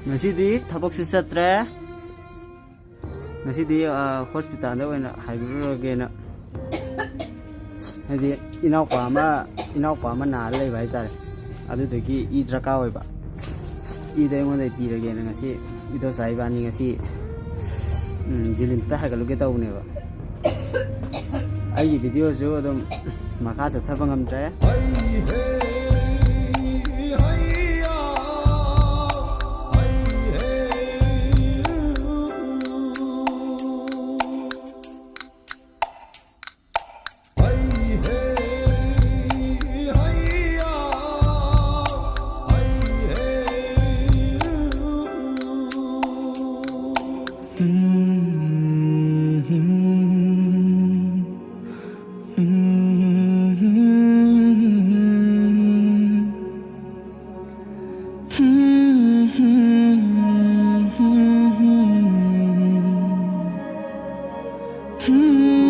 ngasi di thabak su chatre ngasi di hospital da oina haibro na hadi inau pa ma na lei bai tare adu de ki I draka oi ba I de ngon dai pi rage na ngasi ido sai ba ni ngasi jilin ta hagalu ke tau ne ba ai video su adum maka sa thabang am tre Hmm.